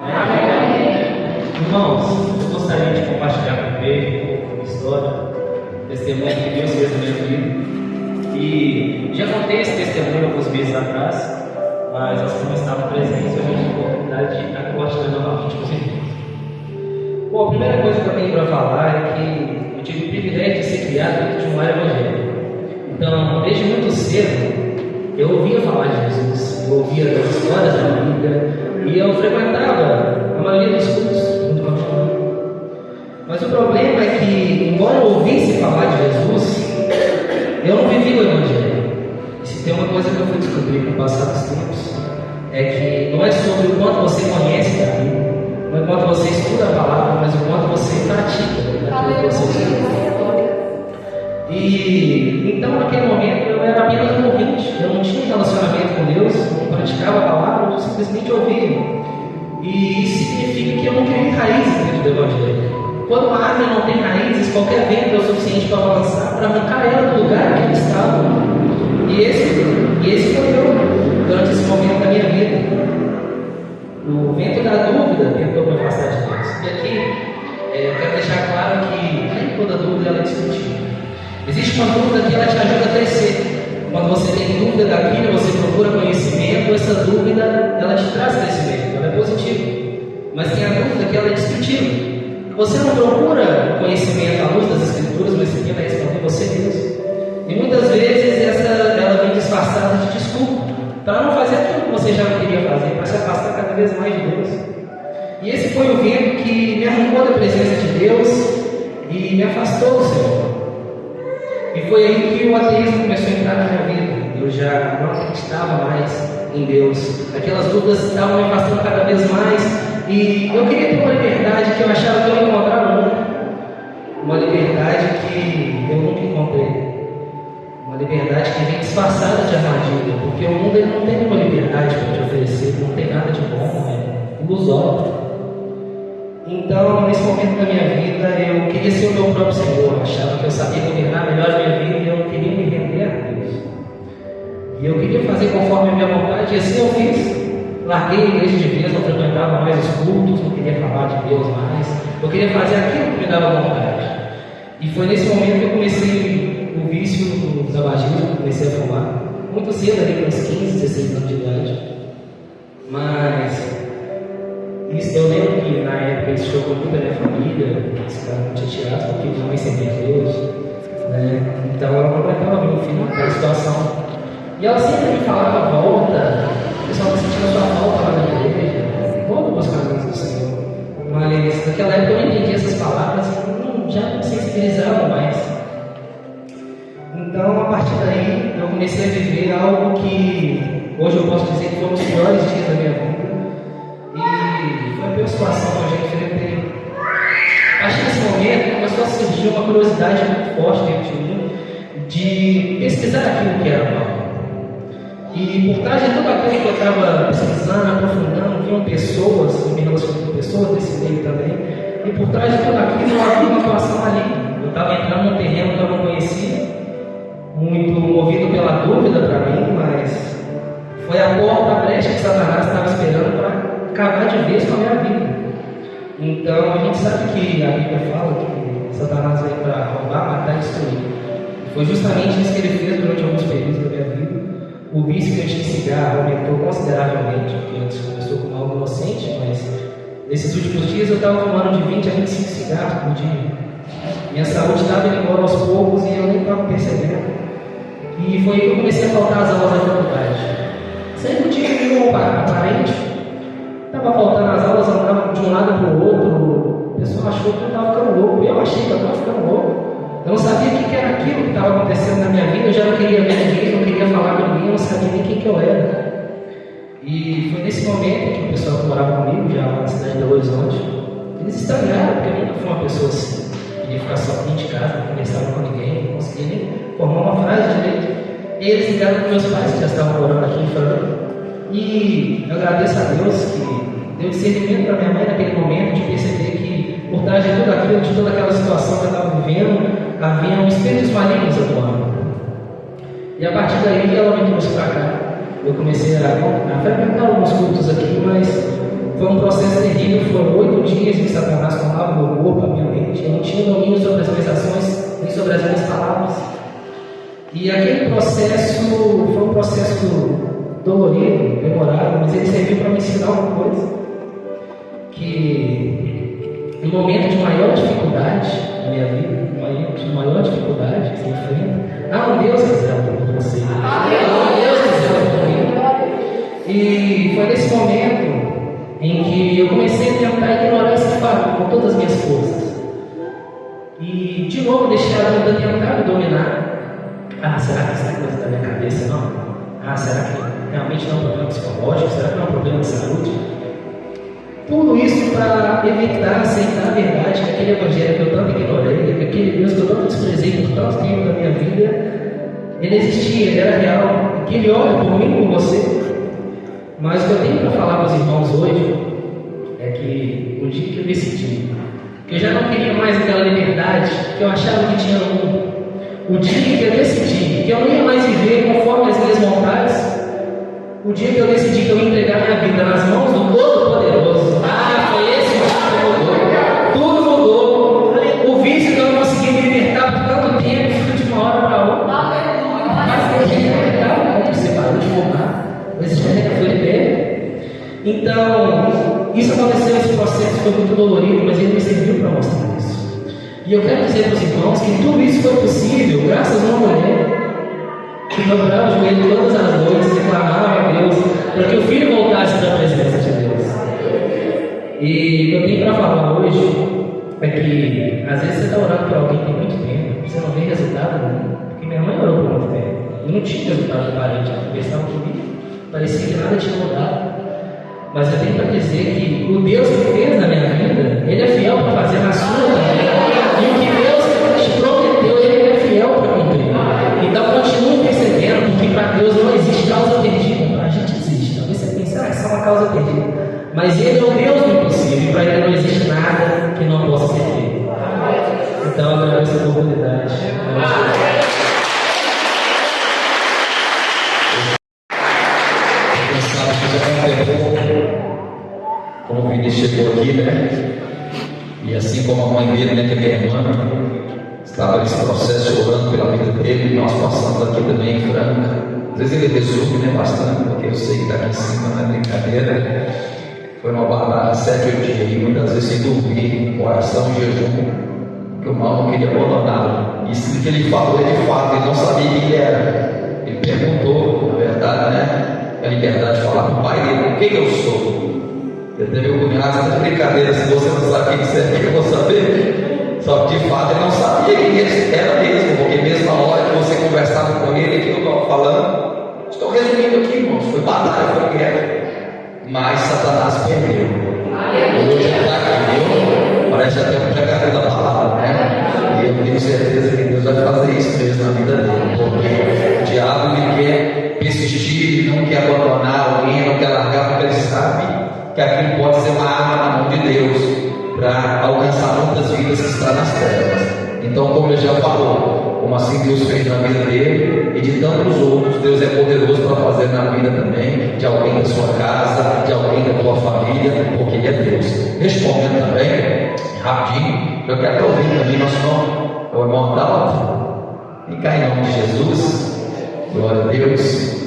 Irmãos, eu gostaria de compartilhar com vocês uma história, testemunho que Deus fez na minha vida. E já contei esse testemunho alguns meses atrás, mas nós não estávamos presentes e a gente tem a oportunidade de estar compartilhando novamente com os irmãos. Bom, a primeira coisa que eu tenho para falar é que eu tive o privilégio de ser criado dentro de um lar evangélico. Então, desde muito cedo, eu ouvia falar de Jesus, eu ouvia das histórias da Bíblia e eu frequentava a maioria dos cultos junto com a minha mãe. Mas o problema é que, embora eu ouvisse falar de Jesus, eu não vivia o Evangelho. E se tem uma coisa que eu fui descobrir com o passar dos tempos, é que não é sobre o quanto você conhece da Bíblia, não é o quanto você estuda a palavra, mas o quanto você pratica aquilo que você estuda. E então, naquele momento, eu era apenas um ouvinte, eu não tinha relacionamento com Deus, não praticava a palavra, eu simplesmente ouvia. E isso significa que eu não criei raízes dentro do Evangelho. Quando uma árvore não tem raízes, qualquer vento é o suficiente para balançar, para arrancar ela do lugar que ela estava. E esse foi eu, durante esse momento da minha vida. O vento da dúvida tentou me afastar de Deus. E aqui, eu quero deixar claro que nem toda dúvida é destrutiva. Existe uma dúvida que ela te ajuda a crescer. Quando você tem dúvida daquilo, você procura conhecimento, essa dúvida, ela te traz crescimento, ela é positiva. Mas tem a dúvida que ela é destrutiva. Você não procura conhecimento à luz das Escrituras, mas você vai responder você mesmo. E muitas vezes ela vem disfarçada de desculpa, para não fazer aquilo que você já não queria fazer, para se afastar cada vez mais de Deus. E esse foi o vento que me arrancou da presença de Deus e me afastou do Senhor. E foi aí que o ateísmo começou a entrar na minha vida. Eu já não acreditava mais em Deus. Aquelas dúvidas estavam me afastando cada vez mais. E eu queria ter uma liberdade que eu achava que eu ia encontrar no mundo. Uma liberdade que eu nunca encontrei. Uma liberdade que vem disfarçada de armadilha. Porque o mundo ele não tem nenhuma liberdade para te oferecer. Não tem nada de bom, é ilusório. Então, nesse momento da minha vida, eu queria ser o meu próprio Senhor. Eu achava que eu sabia governar melhor a minha vida e eu não queria me render a Deus. E eu queria fazer conforme a minha vontade, e assim eu fiz. Larguei a igreja de vez, não frequentava mais os cultos, não queria falar de Deus mais. Eu queria fazer aquilo que me dava vontade. E foi nesse momento que eu comecei o vício do tabagismo, comecei a fumar. Muito cedo, ali com uns 15, 16 anos de idade. Mas eu lembro que na época isso chocou muito a minha família, eles ficaram muito chateados porque minha mãe servia a Deus, né? Então ela não aguentava ver o filho naquela situação. E ela sempre me falava: volta, o pessoal está sentindo a sua falta lá na igreja, volta para os caminhos do Senhor. Mas naquela época eu não entendia essas palavras, já não sensibilizava mais. Então a partir daí eu comecei a viver algo que hoje eu posso dizer que foi um dos piores dias da minha vida. E foi a pior situação que eu já enfrentei. Acho que nesse momento começou a surgir uma curiosidade muito forte dentro de mim de pesquisar aquilo que era mal. E por trás de tudo aquilo que eu estava pesquisando, aprofundando, vinham pessoas, eu me relacionei com pessoas desse meio também. E por trás de tudo aquilo havia uma atuação maligna. Eu estava entrando num terreno que eu não conhecia, muito movido pela dúvida para mim, mas foi a porta, a brecha que Satanás estava esperando para acabar de vez com a minha vida. Então a gente sabe que a Bíblia fala que Satanás veio para roubar, matar e destruir. E foi justamente isso que ele fez durante alguns períodos da minha vida. O vício que eu tinha em cigarro aumentou consideravelmente, porque antes começou com algo inocente, mas nesses últimos dias eu estava fumando de 20 a 25 cigarros por dia. Minha saúde estava indo embora aos poucos e eu nem estava percebendo. E foi aí que eu comecei a faltar às aulas da faculdade. Sempre tinha nenhum parente. Estava faltando as aulas, andava de um lado para o outro. O pessoal achou que eu estava ficando louco. Eu achei que eu estava ficando louco. Eu não sabia o que era aquilo que estava acontecendo na minha vida. Eu já não queria ver ninguém, não queria falar com ninguém, eu não sabia nem quem que eu era. E foi nesse momento que o pessoal que morava comigo, já lá na cidade de Belo Horizonte, eles estranharam, porque eu nunca fui uma pessoa assim. Queria ficar sozinho de casa, não conversava com ninguém, não conseguia nem formar uma frase direito. E eles ligaram para meus pais, que já estavam morando aqui em Franca. E eu agradeço a Deus que deu discernimento para minha mãe naquele momento de perceber que por trás de tudo aquilo, de toda aquela situação que eu estava vivendo, haviam espíritos malignos atuando. E a partir daí ela me trouxe para cá. Eu comecei a frequentar alguns cultos aqui, mas foi um processo terrível, foram 8 dias que Satanás tomava meu corpo, a minha mente. Eu não tinha domínio sobre as minhas ações, nem sobre as minhas palavras. E aquele processo foi um processo dolorido, demorado, mas ele serviu para me ensinar uma coisa. Que no momento de maior dificuldade na minha vida, no momento de maior dificuldade que você enfrenta, há um Deus que zela por você. Há um Deus que zela por mim. E foi nesse momento em que eu comecei a tentar ignorar esse fato com todas as minhas forças. E de novo deixei a vida tentar me dominar. Será que essa coisa da minha cabeça não? Será que realmente não é um problema psicológico? Será que não é um problema de saúde? Tudo isso para evitar aceitar a verdade que aquele evangelho que eu tanto ignorei, aquele Deus que eu tanto desprezei por tanto tempo da minha vida, ele existia, ele era real, que ele olha por mim, por você. Mas o que eu tenho para falar para os irmãos hoje é que o dia que eu decidi que eu já não queria mais aquela liberdade que eu achava que tinha no mundo, o dia que eu decidi que eu não ia mais viver conforme as minhas vontades, o dia que eu decidi que eu ia entregar minha vida nas mãos do Todo-Poderoso, foi esse o dia que mudou. Tudo mudou. O vício que eu não conseguia me libertar por tanto tempo, fica de uma hora para outra. Mas tem gente que legal, como você parou de fumar, mas você já foi liberto. Então, isso aconteceu, esse processo foi muito dolorido, mas ele me serviu para mostrar isso. E eu quero dizer para os irmãos que tudo isso foi possível graças a uma mulher que dobrava o joelho todas as noites e clamava a Deus para que o filho voltasse da presença de Deus. E o que eu tenho para falar hoje é que às vezes você está orando por alguém tem muito tempo, você não vê resultado nenhum, porque minha mãe orou por muito tempo, eu não tinha resultado aparente, a conversava comigo, parecia que nada tinha mudado. Mas eu tenho para dizer que o Deus que fez na minha vida, Ele é fiel para fazer na sua também. E o que Deus te prometeu, Ele é fiel para cumprir. Então continue percebendo, porque para Deus não existe causa perdida. Para a gente existe. Talvez você pense, que isso é uma causa perdida. Mas Ele é o Deus do impossível. E para Ele não existe nada que não possa ser feito. Então eu agradeço a oportunidade. Como o Vinícius chegou aqui, né? E assim como a mãe dele, né, que é minha irmã, estava nesse processo orando pela vida dele, nós passamos aqui também em Franca. Às vezes ele resume, né, bastante, porque eu sei que está aqui em cima, não é brincadeira. Foi uma balada 7 ou 8 dias, e muitas vezes sem dormir, oração, jejum, que o mal não queria abandoná-lo. Isso que ele falou é de fato, ele não sabia quem ele era. Ele perguntou, na verdade, né, a liberdade de falar com o pai dele, quem eu sou? Ele teve um cunhado, essa brincadeira, se você não sabe quem você é, eu vou saber. Só que de fato ele não sabia quem ele era mesmo, porque mesmo na hora que você conversava com ele, que eu estava falando, estou resumindo aqui, irmãos, foi batalha, foi guerra. Mas Satanás perdeu. Hoje ele está aqui, viu? Parece até um pregador da palavra, né? E eu tenho certeza que Deus vai fazer isso mesmo na vida dele, porque o diabo ele quer persistir, ele não quer abandonar alguém, não quer largar, porque ele sabe que aquilo pode ser uma arma na mão de Deus para alcançar muitas vidas que estão nas trevas. Então, como ele já falou, como assim Deus fez na vida dele e de tantos outros, Deus é poderoso para fazer na vida também de alguém da sua casa, de alguém da tua família, porque Ele é Deus. Respondendo também, rapidinho, eu quero ouvir também nosso nome, é o irmão Adalto. E cá em nome de Jesus, glória a Deus.